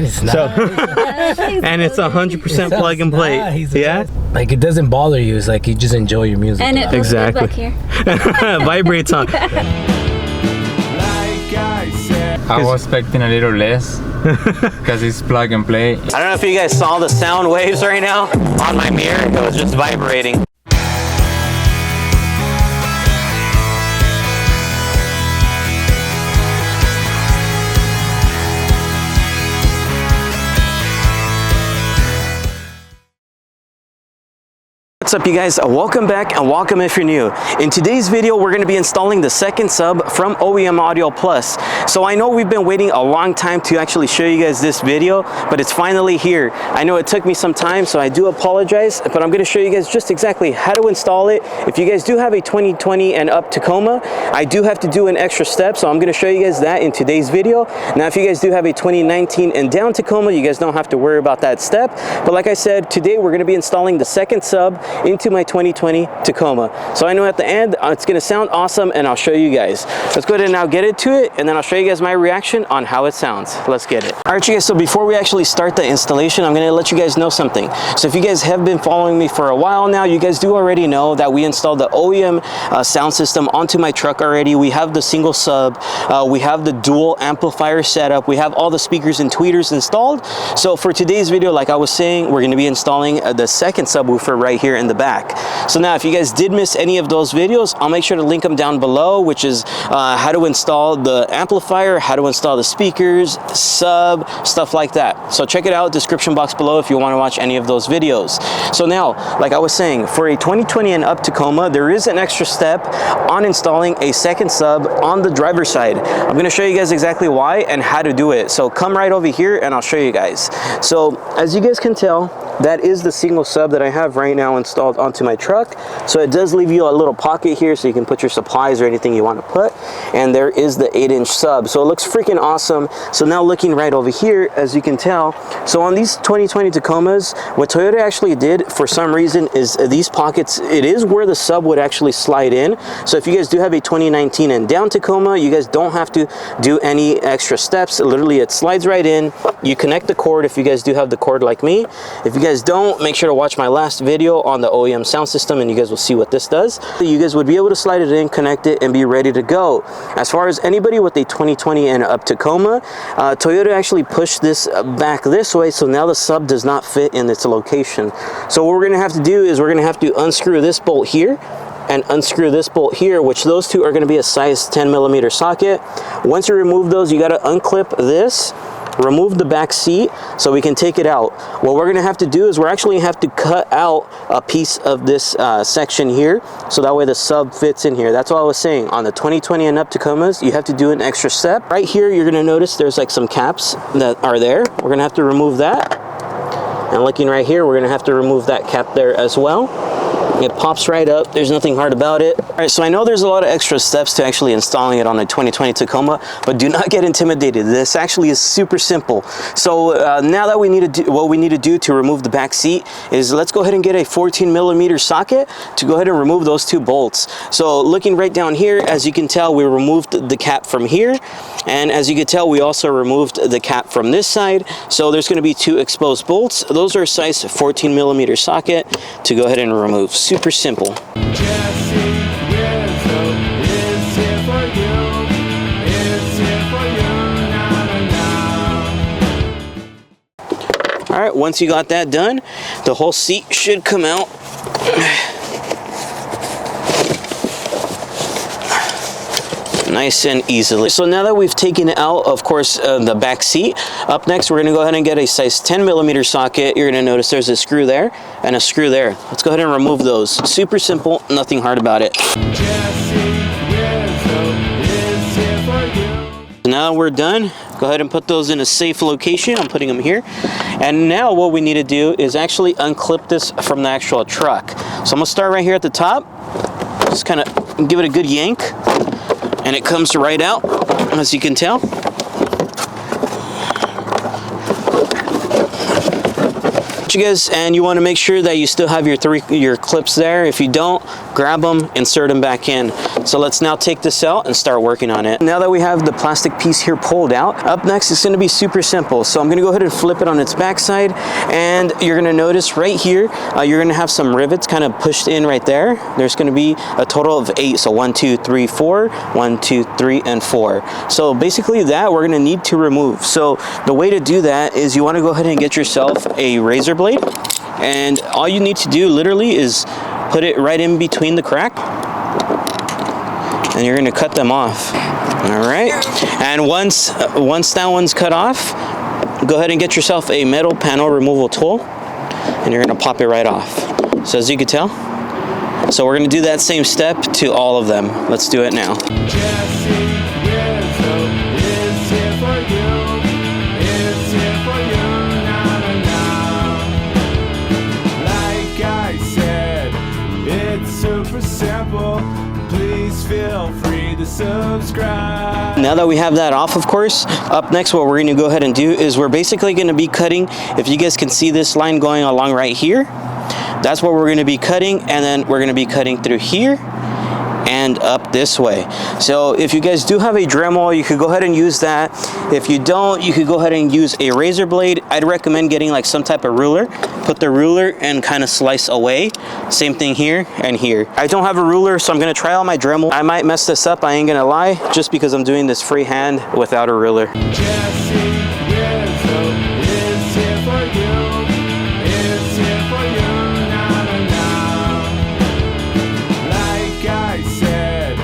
He's nice. So, and it's 100% plug and play. Nice. Yeah. Like it doesn't bother you. It's like you just enjoy your music. And it feels good back here. Vibrates on. I was expecting a little less because it's plug and play. I don't know if you guys saw the sound waves right now on my mirror. It was just vibrating. What's up, you guys? Welcome back and welcome if you're new. In today's video, we're going to be installing the second sub from OEM Audio Plus. So I know we've been waiting a long time to actually show you guys this video, but it's finally here. I know it took me some time, so I do apologize, but I'm going to show you guys just exactly how to install it. If you guys do have a 2020 and up Tacoma, I do have to do an extra step, so I'm going to show you guys that in today's video. Now, if you guys do have a 2019 and down Tacoma, you guys don't have to worry about that step. But like I said, today we're going to be installing the second sub into my 2020 Tacoma. So I know at the end it's going to sound awesome, and I'll show you guys. Let's go ahead and now get into it, and then I'll show you guys my reaction on how it sounds. Let's get it. All right, you guys, so before we actually start the installation, I'm going to let you guys know something. So if you guys have been following me for a while now, you guys do already know that we installed the OEM sound system onto my truck already. We have the single sub, we have the dual amplifier setup, we have all the speakers and tweeters installed. So for today's video, like I was saying, we're going to be installing the second subwoofer right here in the back. So now if you guys did miss any of those videos, I'll make sure to link them down below, which is how to install the amplifier, how to install the speakers, sub, stuff like that. So check it out, description box below if you want to watch any of those videos. So now, like I was saying, for a 2020 and up Tacoma, there is an extra step on installing a second sub on the driver's side. I'm going to show you guys exactly why and how to do it. So come right over here and I'll show you guys. So as you guys can tell, that is the single sub that I have right now installed onto my truck. So it does leave you a little pocket here so you can put your supplies or anything you want to put. And there is the 8-inch sub. So it looks freaking awesome. So now looking right over here, as you can tell, so on these 2020 Tacomas, what Toyota actually did for some reason is these pockets, it is where the sub would actually slide in. So if you guys do have a 2019 and down Tacoma, you guys don't have to do any extra steps. Literally, it slides right in. You connect the cord if you guys do have the cord like me. If you guys don't, make sure to watch my last video on the OEM sound system and you guys will see what this does. You guys would be able to slide it in, connect it, and be ready to go. As far as anybody with a 2020 and up Tacoma, Toyota actually pushed this back this way, so now the sub does not fit in its location. So what we're going to have to do is we're going to have to unscrew this bolt here and unscrew this bolt here, which those two are going to be a size 10mm socket. Once you remove those, you got to unclip this, remove the back seat so we can take it out. What we're going to have to do is we're actually have to cut out a piece of this section here, so that way the sub fits in here. That's what I was saying. On the 2020 and up Tacomas, you have to do an extra step. Right here, you're going to notice there's like some caps that are there. We're going to have to remove that. And looking right here, we're going to have to remove that cap there as well. It pops right up. There's nothing hard about it. All right, so I know there's a lot of extra steps to actually installing it on a 2020 Tacoma, but do not get intimidated. This actually is super simple. So now that we need to do what we need to do to remove the back seat is let's go ahead and get a 14mm socket to go ahead and remove those two bolts. So looking right down here, as you can tell, we removed the cap from here, and as you can tell, we also removed the cap from this side. So there's going to be two exposed bolts. Those are a size 14mm socket to go ahead and remove. Super simple. JesseRizo is here for you. It's here for you. All right, once you got that done, the whole seat should come out. Nice and easily. So now that we've taken out, of course, the back seat, up next we're going to go ahead and get a size 10mm socket. You're going to notice there's a screw there and a screw there. Let's go ahead and remove those. Super simple, nothing hard about it. JesseRizo is here for you. Now we're done. Go ahead and put those in a safe location. I'm putting them here. And now what we need to do is actually unclip this from the actual truck. So I'm going to start right here at the top. Just kind of give it a good yank. And it comes right out, as you can tell. You guys, and you want to make sure that you still have your clips there. If you don't, grab them, insert them back in. So let's now take this out and start working on it. Now that we have the plastic piece here pulled out, up next it's going to be super simple. So I'm going to go ahead and flip it on its backside, and you're going to notice right here, you're going to have some rivets kind of pushed in right there. There's going to be a total of 8. So 1, 2, 3, 4, 1, 2, 3, and 4. So basically that we're going to need to remove. So the way to do that is you want to go ahead and get yourself a razor blade, and all you need to do literally is put it right in between the crack, and you're going to cut them off. All right, and once that one's cut off, go ahead and get yourself a metal panel removal tool, and you're going to pop it right off. So as you can tell, so we're going to do that same step to all of them. Let's do it now. JesseRizo is here for you. It's here for you, na. Like I said, it's super simple. Please feel free to subscribe. Now that we have that off, of course, up next what we're going to go ahead and do is we're basically going to be cutting, if you guys can see this line going along right here, that's what we're going to be cutting, and then we're going to be cutting through here and up this way. So if you guys do have a Dremel, you could go ahead and use that. If you don't, you could go ahead and use a razor blade. I'd recommend getting like some type of ruler. Put the ruler and kind of slice away. Same thing here and here. I don't have a ruler, so I'm gonna try out my Dremel. I might mess this up, I ain't gonna lie, just because I'm doing this freehand without a ruler. JesseRizo is here for you. It's here for you, na. Like I said,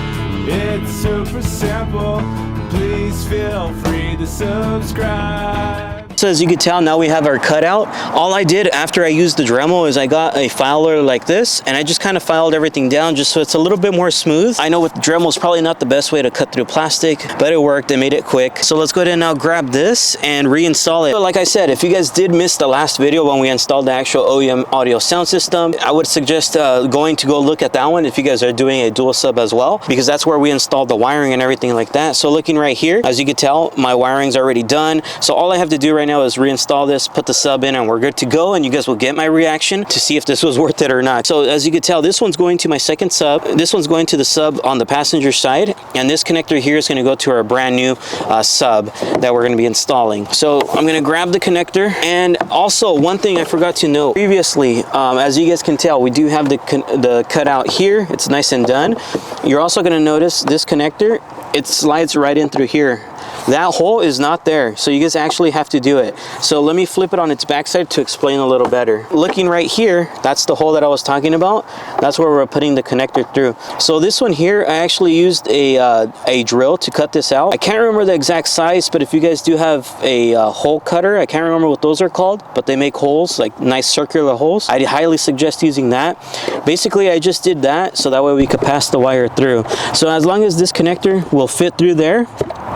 it's super simple. Please feel free to subscribe. So as you can tell, now we have our cutout. All I did after I used the Dremel is I got a filer like this, and I just kind of filed everything down just so it's a little bit more smooth. I know with the Dremel is probably not the best way to cut through plastic, but it worked. They made it quick. So let's go ahead and now grab this and reinstall it. So like I said, if you guys did miss the last video when we installed the actual OEM audio sound system, I would suggest going to go look at that one if you guys are doing a dual sub as well, because that's where we installed the wiring and everything like that. So looking right here, as you can tell, my wiring's already done. So all I have to do right now is reinstall this, put the sub in, and we're good to go, and you guys will get my reaction to see if this was worth it or not. So as you can tell, this one's going to my second sub, this one's going to the sub on the passenger side, and this connector here is going to go to our brand new sub that we're going to be installing. So I'm going to grab the connector. And also one thing I forgot to note previously, as you guys can tell, we do have the cutout here. It's nice and done. You're also going to notice this connector, it slides right in through here. That hole is not there, so you guys actually have to do it. So let me flip it on its backside to explain a little better. Looking right here, that's the hole that I was talking about. That's where we're putting the connector through. So this one here, I actually used a drill to cut this out. I can't remember the exact size, but if you guys do have a hole cutter, I can't remember what those are called, but they make holes, like nice circular holes. I highly suggest using that. Basically, I just did that so that way we could pass the wire through. So as long as this connector will fit through there,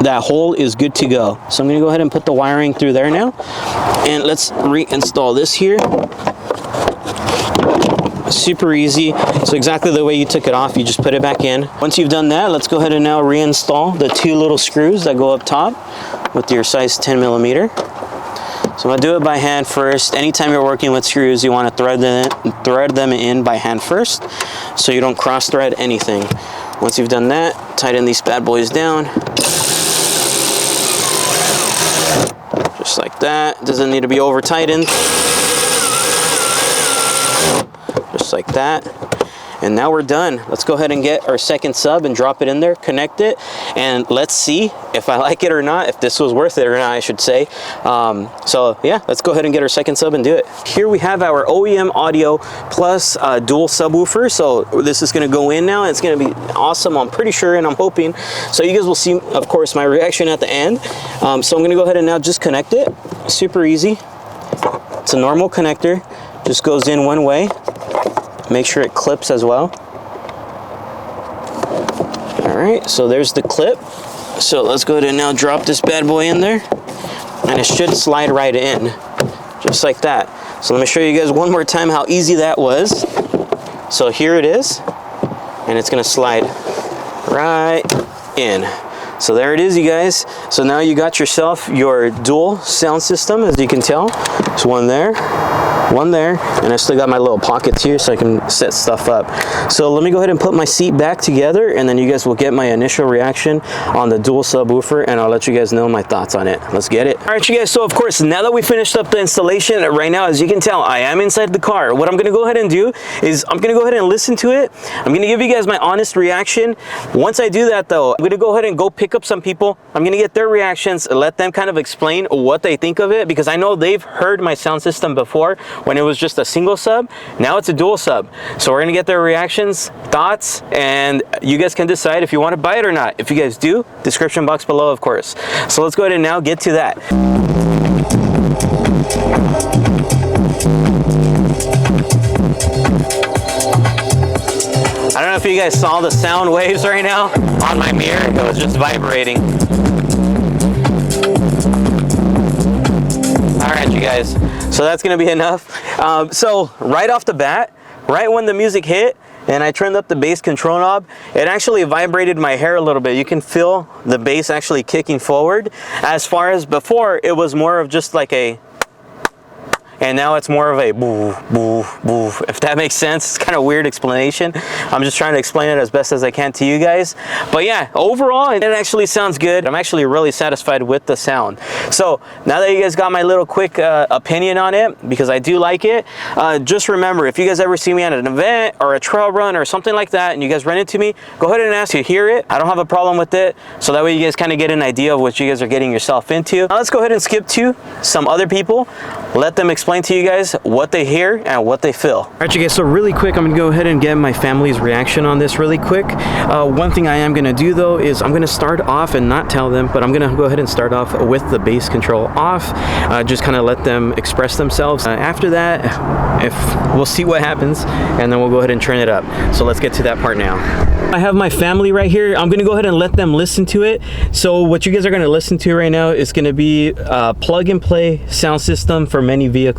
that hole is good to go. So I'm going to go ahead and put the wiring through there now, and let's reinstall this here. Super easy. So exactly the way you took it off, you just put it back in. Once you've done that, let's go ahead and now reinstall the two little screws that go up top with your size 10 millimeter. So I'm going to do it by hand first. Anytime you're working with screws, you want to thread them in by hand first so you don't cross thread anything. Once you've done that, tighten these bad boys down. Just like that. Doesn't need to be over tightened. Just like that. And now we're done. Let's go ahead and get our second sub and drop it in there, connect it, and let's see if I like it or not, if this was worth it or not, I should say. So yeah, let's go ahead and get our second sub and do it. Here we have our OEM audio plus dual subwoofer. So this is gonna go in now. It's gonna be awesome, I'm pretty sure, and I'm hoping. So you guys will see, of course, my reaction at the end. So I'm gonna go ahead and now just connect it. Super easy. It's a normal connector, just goes in one way. Make sure it clips as well. All right, so there's the clip. So let's go ahead and now drop this bad boy in there, and it should slide right in, just like that. So let me show you guys one more time how easy that was. So here it is, and it's gonna slide right in. So there it is, you guys. So now you got yourself your dual sound system, as you can tell. There's one there, and I still got my little pockets here so I can set stuff up. So let me go ahead and put my seat back together, and then you guys will get my initial reaction on the dual subwoofer, and I'll let you guys know my thoughts on it. Let's get it. All right, you guys, so of course, now that we finished up the installation, right now, as you can tell, I am inside the car. What I'm gonna go ahead and do is I'm gonna go ahead and listen to it. I'm gonna give you guys my honest reaction. Once I do that though, I'm gonna go ahead and go pick up some people. I'm gonna get their reactions, let them kind of explain what they think of it, because I know they've heard my sound system before when it was just a single sub. Now it's a dual sub. So we're gonna get their reactions, thoughts, and you guys can decide if you want to buy it or not. If you guys do, description box below, of course. So let's go ahead and now get to that. I don't know if you guys saw the sound waves right now on my mirror. It was just vibrating. All right, you guys. So that's gonna be enough. So right off the bat, right when the music hit and I turned up the bass control knob, it actually vibrated my hair a little bit. You can feel the bass actually kicking forward. As far as before, it was more of just like a, and now it's more of a boo, boo, boo, if that makes sense. It's kind of a weird explanation. I'm just trying to explain it as best as I can to you guys. But yeah, overall, it actually sounds good. I'm actually really satisfied with the sound. So now that you guys got my little quick opinion on it, because I do like it, just remember, if you guys ever see me at an event or a trail run or something like that, and you guys run into me, go ahead and ask to hear it. I don't have a problem with it. So that way you guys kind of get an idea of what you guys are getting yourself into. Now let's go ahead and skip to some other people. Let them explain to you guys what they hear and what they feel. All right, you guys, so really quick, I'm gonna go ahead and get my family's reaction on this really quick. One thing I am gonna do though is I'm gonna start off and not tell them, but I'm gonna go ahead and start off with the bass control off, just kind of let them express themselves. After that, we'll see what happens, and then we'll go ahead and turn it up. So let's get to that part now. I have my family right here. I'm gonna go ahead and let them listen to it. So what you guys are gonna listen to right now is gonna be a plug and play sound system for many vehicles.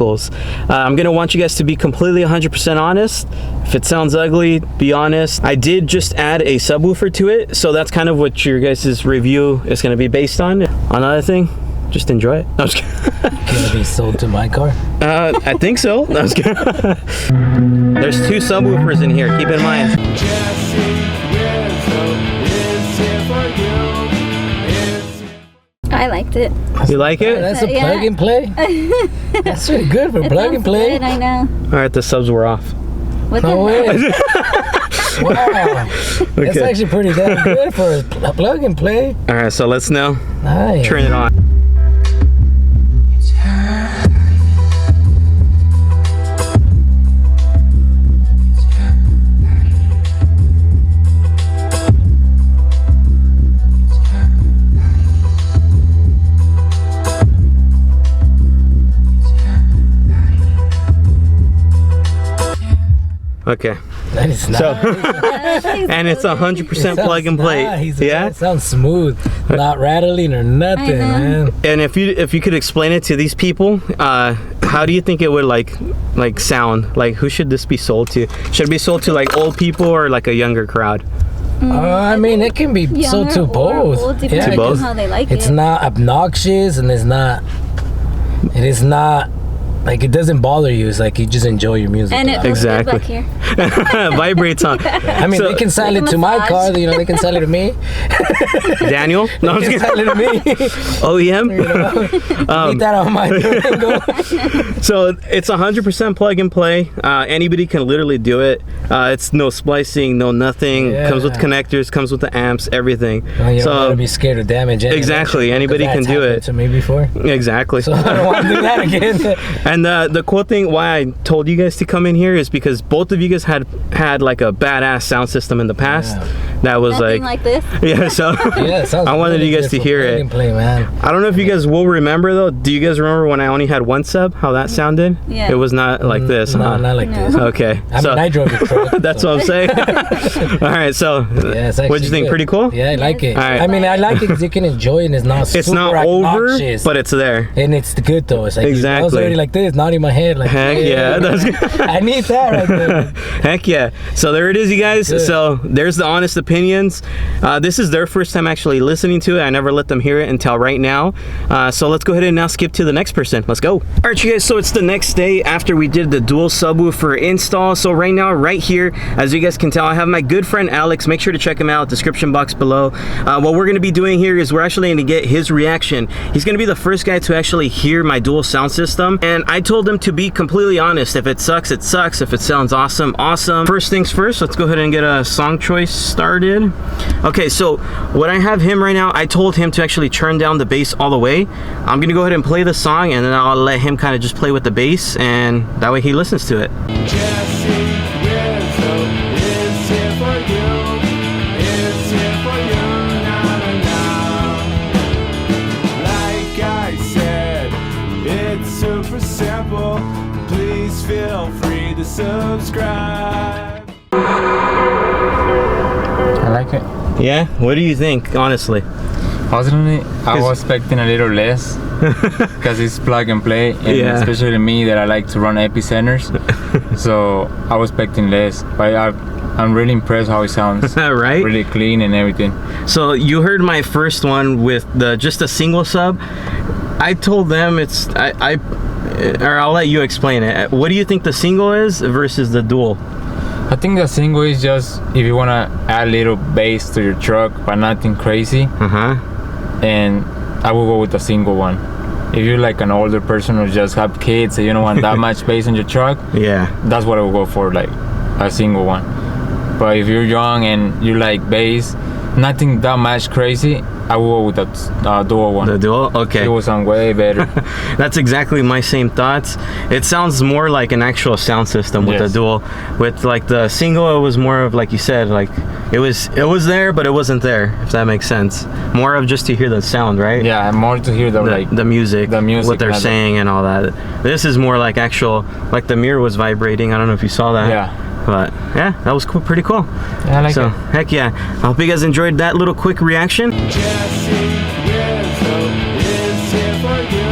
I'm gonna want you guys to be completely 100% honest. If it sounds ugly, be honest. I did just add a subwoofer to it, so that's kind of what your guys' review is gonna be based on. Another thing, just enjoy it. No, I'm just kidding. Gonna be sold to my car? I think so. No, I'm just kidding. There's two subwoofers in here, keep in mind. I liked it. You like it? That's a plug and play. That's really good for plug and play. Good, I know. All right, the subs were off. What No way. Wow. Okay. That's actually pretty damn good for a plug and play. All right, so let's now Nice. turn it on. Okay. That is nice. So, and it's 100% plug and play. Nice. Yeah. It sounds smooth, not rattling or nothing, man. And if you could explain it to these people, how do you think it would like sound? Like, who should this be sold to? Should it be sold to like old people or like a younger crowd? I mean, it can be sold to both. Old, depending To both? on how they like It's it. not obnoxious, and it is not like, it doesn't bother you. It's like you just enjoy your music. And it feels good Exactly. back here. Vibrates on. I mean, So- they can sell Like it a to my massage. car. You know, they can sell it to me. Daniel? No, I'm They just can sell kidding. it to me. OEM? Leave that on my Durango. So it's 100% plug and play. Anybody can literally do it. It's no splicing, no nothing. Yeah. Comes with connectors, comes with the amps, everything. Well, you don't So gotta be scared of damage. Exactly. Anybody That's can do happened it. to me before, exactly. so I don't want to do that again. And the cool thing why I told you guys to come in here is because both of you guys had like a badass sound system in the past. Yeah. That was Nothing like this. yeah. So Yeah, it sounds I wanted really you guys good to for hear plug it. and play, man. I don't know if you guys will remember though. Do you guys remember when I only had one sub? How that sounded? Yeah. It was not like this. No, huh? not like No. this. Okay. I mean, I drove the truck. That's so. what I'm saying. All right. So Yeah, it's what'd you think? good. Pretty cool? Yeah, I like it. All right. I mean, I like it because you can enjoy it and it's not It's super not over, obnoxious. but it's there. And it's good though. It's like, I was Exactly. already like this, not in my head. Like, Heck yeah. That's I need that right there. Heck yeah. So there it is, you guys. Good. So there's the honest opinion opinions. This is their first time actually listening to it. I never let them hear it until right now. So let's go ahead and now skip to the next person. Let's go. All right, you guys, so it's the next day after we did the dual subwoofer install. So right now, right here, as you guys can tell, I have my good friend Alex. Make sure to check him out, description box below. What we're gonna be doing here is we're actually gonna get his reaction. He's gonna be the first guy to actually hear my dual sound system. And I told him to be completely honest. If it sucks, it sucks. If it sounds awesome, awesome. First things first, let's go ahead and get a song choice started. Okay, so what I have him right now, I told him to actually turn down the bass all the way. I'm gonna go ahead and play the song, and then I'll let him kind of just play with the bass, and that way he listens to it. JesseRizo is here for you. It's here for you now. Like I said, it's super simple. Please feel free to subscribe. I like it. Yeah, what do you think, honestly? Personally, I was expecting a little less because it's plug and play, and Yeah. especially me that I like to run epicenters. So I was expecting less, but I'm really impressed how it sounds. Right? Really clean and everything. So you heard my first one with just a single sub. I told them or I'll let you explain it. What do you think the single is versus the dual? I think the single is just if you want to add a little bass to your truck, but nothing crazy. And I will go with the single one. If you're like an older person or just have kids and you don't want that much bass on your truck, Yeah. that's what I will go for, like a single one. But if you're young and you like bass, nothing that much crazy, I will go with the dual one. The dual? Okay. It will sound way better. That's exactly my same thoughts. It sounds more like an actual sound system with Yes. the dual. With like the single, it was more of, like you said, like it was there, but it wasn't there, if that makes sense. More of just to hear the sound, right? Yeah, more to hear the music, what they're rather. saying and all that. This is more like actual, like the mirror was vibrating. I don't know if you saw that. Yeah. But yeah, that was cool, pretty cool. Yeah, I like So it. heck yeah. I hope you guys enjoyed that little quick reaction. JesseRizo is here for you.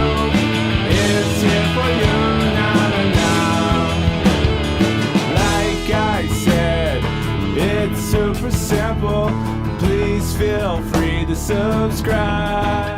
It's here for you now. Like I said, it's super simple. Please feel free to subscribe.